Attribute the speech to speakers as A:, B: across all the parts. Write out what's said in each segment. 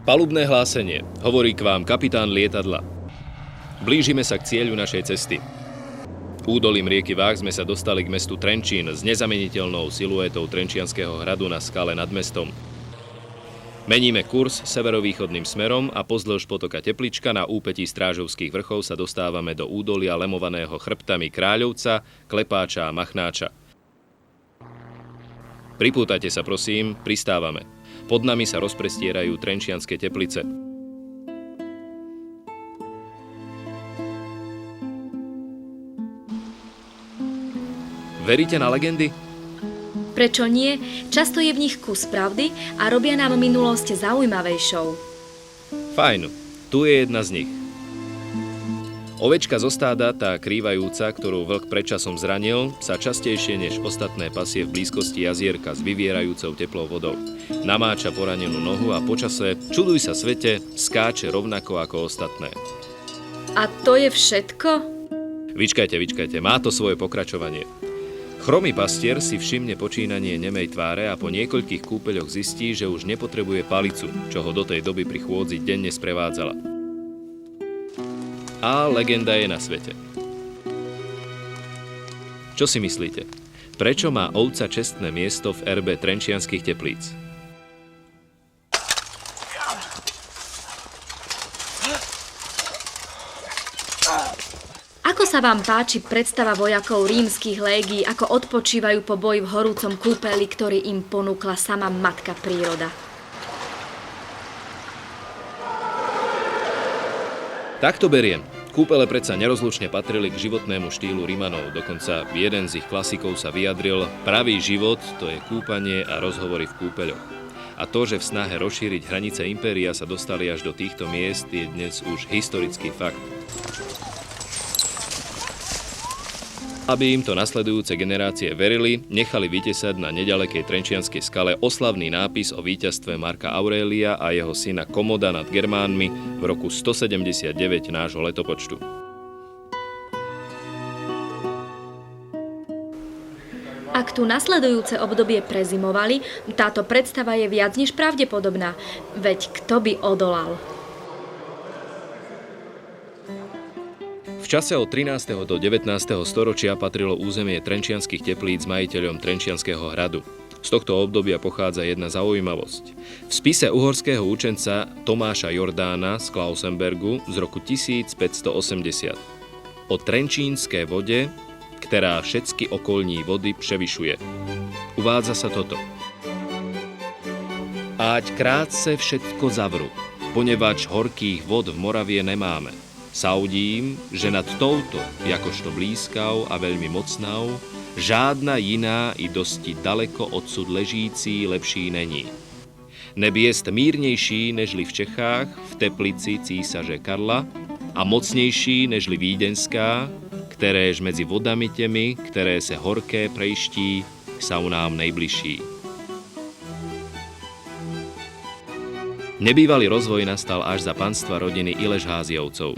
A: Palubné hlásenie. Hovorí k vám kapitán lietadla. Blížime sa k cieľu našej cesty. Údolím rieky Váh sme sa dostali k mestu Trenčín s nezameniteľnou siluetou Trenčianskeho hradu na skale nad mestom. Meníme kurz severovýchodným smerom a pozdĺž potoka Teplička na úpetí Strážovských vrchov sa dostávame do údolia lemovaného chrbtami Kráľovca, Klepáča a Machnáča. Pripútajte sa prosím, pristávame. Pod nami sa rozprestierajú Trenčianske Teplice. Veríte na legendy?
B: Prečo nie? Často je v nich kus pravdy a robia nám minulosť zaujímavejšou.
A: Fajn, tu je jedna z nich. Ovečka zo stáda, tá krývajúca, ktorú vlk predčasom zranil, sa častejšie než ostatné pasie v blízkosti jazierka s vyvierajúcou teplou vodou. Namáča poranenú nohu a počase, čuduj sa svete, skáče rovnako ako ostatné.
B: A to je všetko?
A: Vyčkajte, má to svoje pokračovanie. Chromý pastier si všimne počínanie nemej tváre a po niekoľkých kúpeľoch zistí, že už nepotrebuje palicu, čo ho do tej doby pri chôdzi denne sprevádzala. A legenda je na svete. Čo si myslíte? Prečo má ovca čestné miesto v erbe Trenčianskych Teplíc?
B: Ako sa vám páči predstava vojakov rímskych légií, ako odpočívajú po boji v horúcom kúpeli, ktorý im ponúkla sama matka príroda?
A: Tak to beriem. Kúpele predsa nerozlučne patrili k životnému štýlu Rimanov, dokonca jeden z ich klasikov sa vyjadril: pravý život to je kúpanie a rozhovory v kúpeľoch. A to, že v snahe rozšíriť hranice impéria sa dostali až do týchto miest, je dnes už historický fakt. Aby im to nasledujúce generácie verili, nechali vytesať na neďalekej Trenčianskej skale oslavný nápis o víťazstve Marka Aurelia a jeho syna Komoda nad Germánmi v roku 179 nášho letopočtu.
B: Ak tu nasledujúce obdobie prezimovali, táto predstava je viac než pravdepodobná. Veď kto by odolal?
A: V čase od 13. do 19. storočia patrilo územie Trenčianskych Teplíc majiteľom Trenčianskeho hradu. Z tohto obdobia pochádza jedna zaujímavosť. V spise uhorského učenca Tomáša Jordána z Klausenbergu z roku 1580 o trenčínskej vode, ktorá všetky okolní vody převyšuje. Uvádza sa toto. Ať krátce všetko zavru, ponevač horkých vod v Moravie nemáme. Saudím, že nad touto, jakožto blízkou a veľmi mocnou, žádna jiná i dosti daleko odsud ležící lepší není. Nebiest mírnější nežli v Čechách, v Teplici císaře Karla a mocnější nežli Vídeňská, kteréž mezi vodami těmi, které se horké prejští, jsou nám nejbližší. Nebývalý rozvoj nastal až za panstva rodiny Iležháziovcov.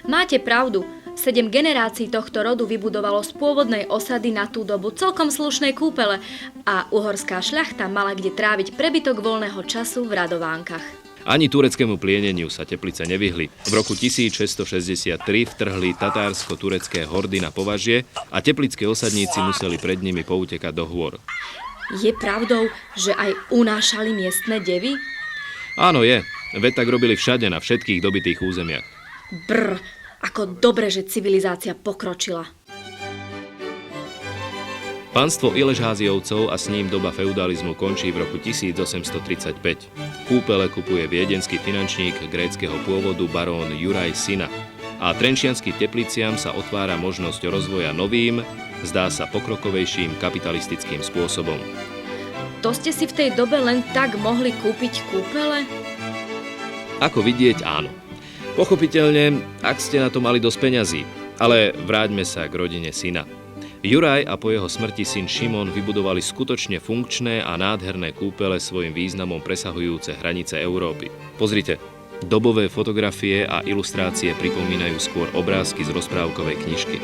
B: Máte pravdu, 7 generácií tohto rodu vybudovalo z pôvodnej osady na tú dobu celkom slušné kúpele a uhorská šľachta mala kde tráviť prebytok voľného času v radovánkach.
A: Ani tureckému plieneniu sa Teplice nevyhli. V roku 1663 vtrhli tatársko-turecké hordy na Považie a teplickí osadníci museli pred nimi poutekať do hôr.
B: Je pravdou, že aj unášali miestne devy?
A: Áno je, veď tak robili všade na všetkých dobitých územiach.
B: Brr, ako dobre, že civilizácia pokročila.
A: Panstvo Iležháziovcov a s ním doba feudalizmu končí v roku 1835. Kúpele kupuje viedenský finančník gréckeho pôvodu barón Juraj Syna a Trenčianskym Tepliciam sa otvára možnosť rozvoja novým, zdá sa pokrokovejším kapitalistickým spôsobom.
B: To ste si v tej dobe len tak mohli kúpiť kúpele?
A: Ako vidieť, áno. Pochopiteľne, ak ste na to mali dosť peňazí, ale vráťme sa k rodine Syna. Juraj a po jeho smrti syn Šimon vybudovali skutočne funkčné a nádherné kúpele svojim významom presahujúce hranice Európy. Pozrite, dobové fotografie a ilustrácie pripomínajú skôr obrázky z rozprávkovej knižky.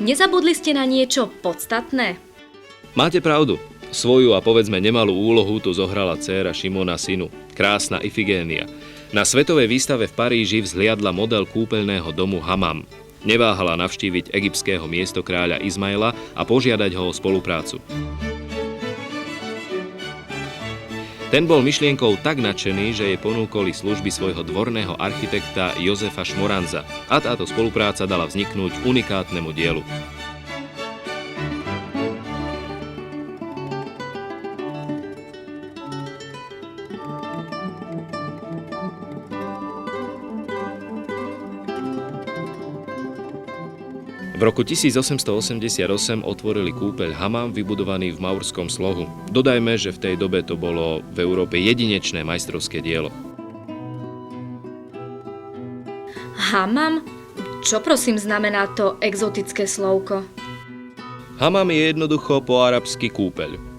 B: Nezabudli ste na niečo podstatné?
A: Máte pravdu. Svoju a povedzme nemalú úlohu tu zohrala dcéra Šimona synu, krásna Ifigénia. Na svetovej výstave v Paríži vzhliadla model kúpeľného domu Hamam. Neváhala navštíviť egyptského miestokráľa Izmaila a požiadať ho o spoluprácu. Ten bol myšlienkou tak nadšený, že jej ponúkoli služby svojho dvorného architekta Jozefa Šmoranza a táto spolupráca dala vzniknúť unikátnemu dielu. V roku 1888 otvorili kúpeľ Hamam vybudovaný v Maurskom slohu. Dodajme, že v tej dobe to bolo v Európe jedinečné majstrovské dielo.
B: Hamam? Čo prosím znamená to exotické slovko?
A: Hamam je jednoducho po arabsky kúpeľ.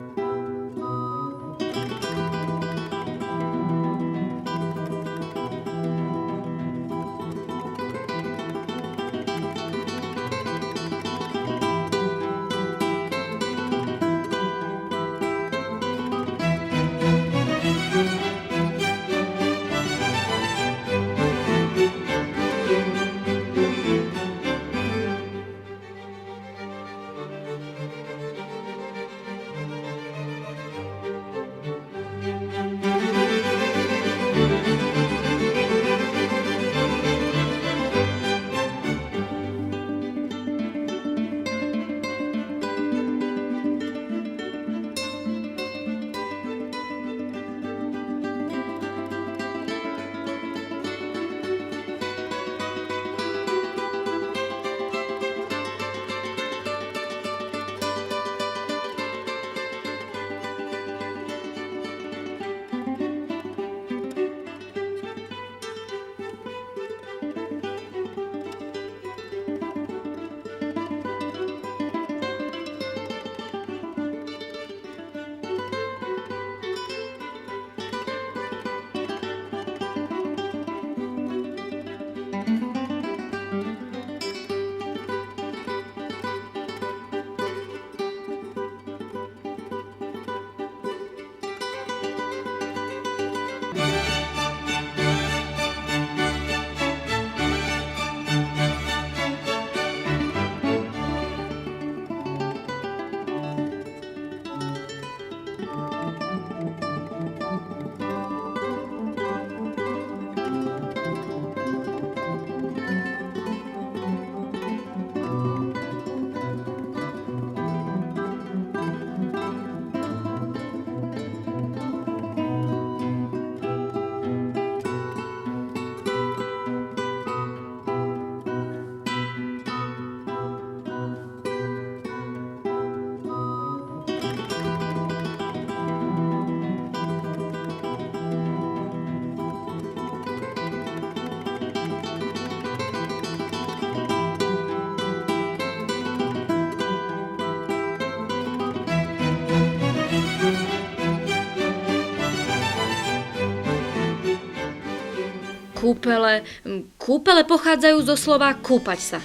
B: Kúpele pochádzajú zo slova kúpať sa.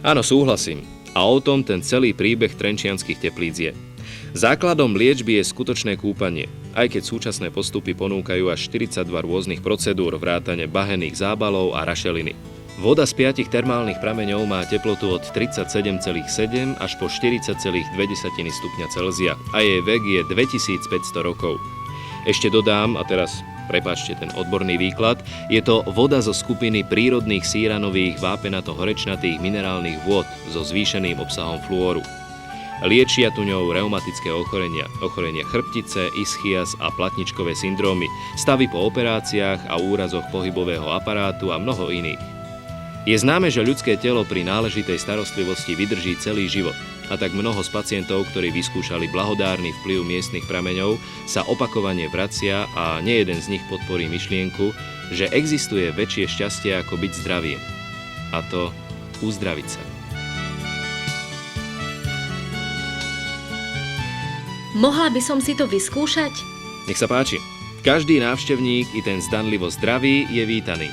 A: Áno, súhlasím. A o tom ten celý príbeh trenčianskych teplíc je. Základom liečby je skutočné kúpanie, aj keď súčasné postupy ponúkajú až 42 rôznych procedúr vrátane bahenných zábalov a rašeliny. Voda z 5 termálnych prameňov má teplotu od 37,7 až po 40,2 stupňa Celzia a jej vek je 2500 rokov. Ešte dodám, a teraz prepáčte ten odborný výklad, je to voda zo skupiny prírodných síranových vápenato-horečnatých minerálnych vôd so zvýšeným obsahom fluoru. Liečia tu ňou reumatické ochorenia chrbtice, ischias a platničkové syndrómy, stavy po operáciách a úrazoch pohybového aparátu a mnoho iných. Je známe, že ľudské telo pri náležitej starostlivosti vydrží celý život, a tak mnoho z pacientov, ktorí vyskúšali blahodárny vplyv miestnych prameňov, sa opakovane vracia a nejeden z nich podporí myšlienku, že existuje väčšie šťastie ako byť zdravým. A to uzdraviť sa.
B: Mohla by som si to vyskúšať?
A: Nech sa páči. Každý návštevník, i ten zdanlivo zdravý, je vítaný.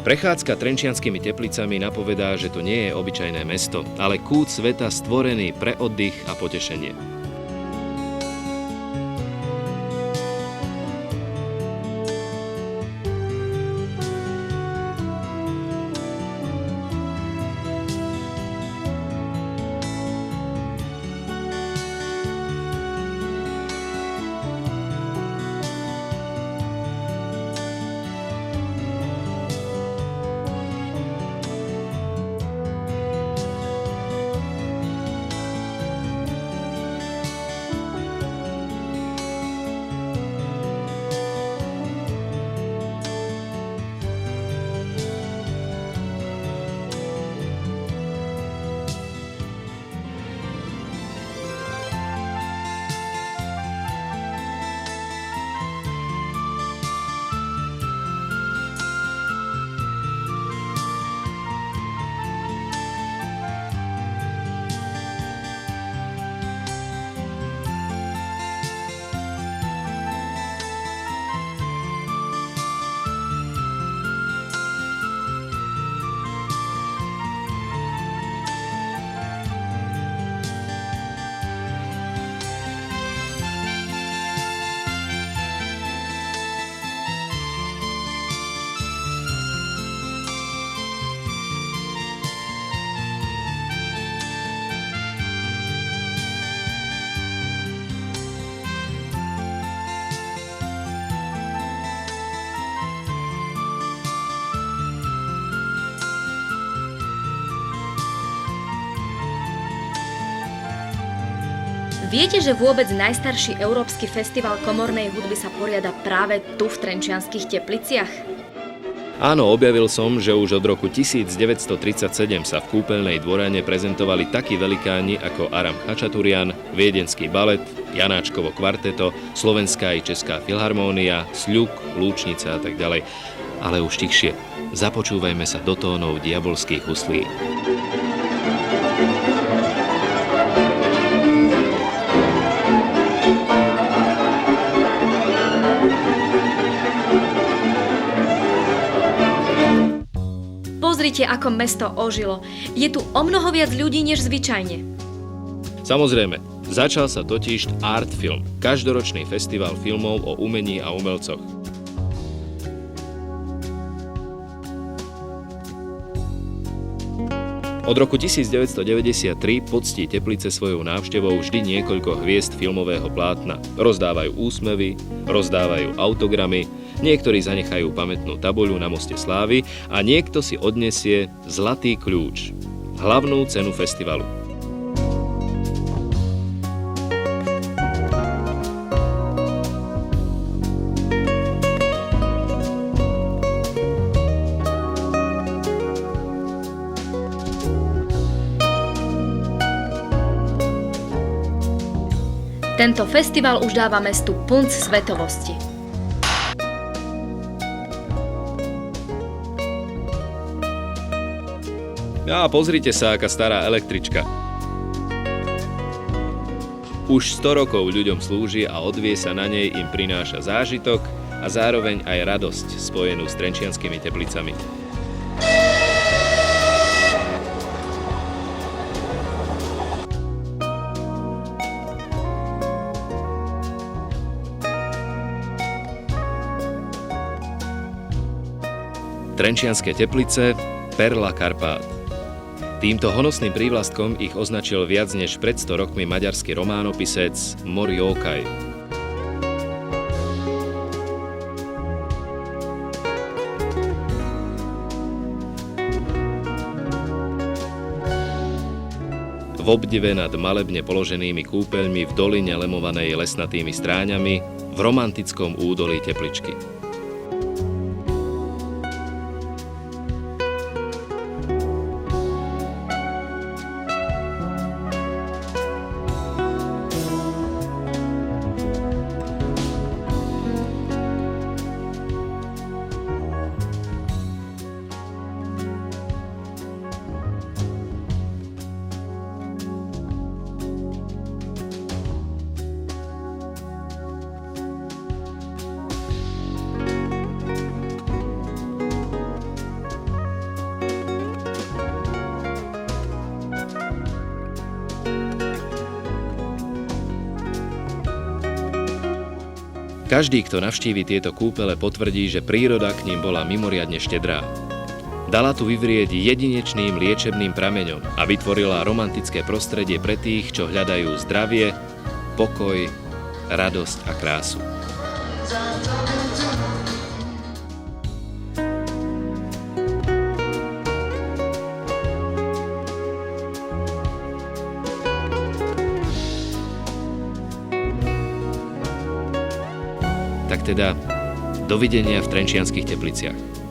A: Prechádzka Trenčianskymi Teplicami napovedá, že to nie je obyčajné mesto, ale kút sveta stvorený pre oddych a potešenie.
B: Viete, že vôbec najstarší európsky festival komornej hudby sa poriada práve tu v Trenčianskych Tepliciach?
A: Áno, objavil som, že už od roku 1937 sa v kúpeľnej dvorane prezentovali takí velikáni ako Aram Chačaturian, Viedenský balet, Janáčkovo kvarteto, Slovenská i Česká filharmónia, Sľuk, Lúčnica a tak ďalej. Ale už tichšie, započúvajme sa do tónov diabolských huslí.
B: Pozrite, ako mesto ožilo. Je tu omnoho viac ľudí než zvyčajne.
A: Samozrejme, začal sa totiž Art Film, každoročný festival filmov o umení a umelcoch. Od roku 1993 poctí Teplice svojou návštevou vždy niekoľko hviezd filmového plátna. Rozdávajú úsmevy, rozdávajú autogramy, niektorí zanechajú pamätnú tabuľu na Moste slávy a niekto si odnesie Zlatý kľúč, hlavnú cenu festivalu.
B: Tento festival už dáva mestu punc svetovosti.
A: A pozrite sa, aká stará električka. Už 100 rokov ľuďom slúži a odvie sa na nej im prináša zážitok a zároveň aj radosť spojenú s Trenčianskými Teplicami. Trenčianske Teplice, perla Karpát. Týmto honosným prívlastkom ich označil viac než pred 100 rokmi maďarský románopisec Mor Jókai. V obdive nad malebne položenými kúpeľmi v doline lemovanej lesnatými stráňami v romantickom údolí Tepličky. Každý, kto navštívi tieto kúpele, potvrdí, že príroda k ním bola mimoriadne štedrá. Dala tu vyvrieť jedinečným liečebným prameňom a vytvorila romantické prostredie pre tých, čo hľadajú zdravie, pokoj, radosť a krásu. Tak teda, dovidenia v Trenčianskych Tepliciach.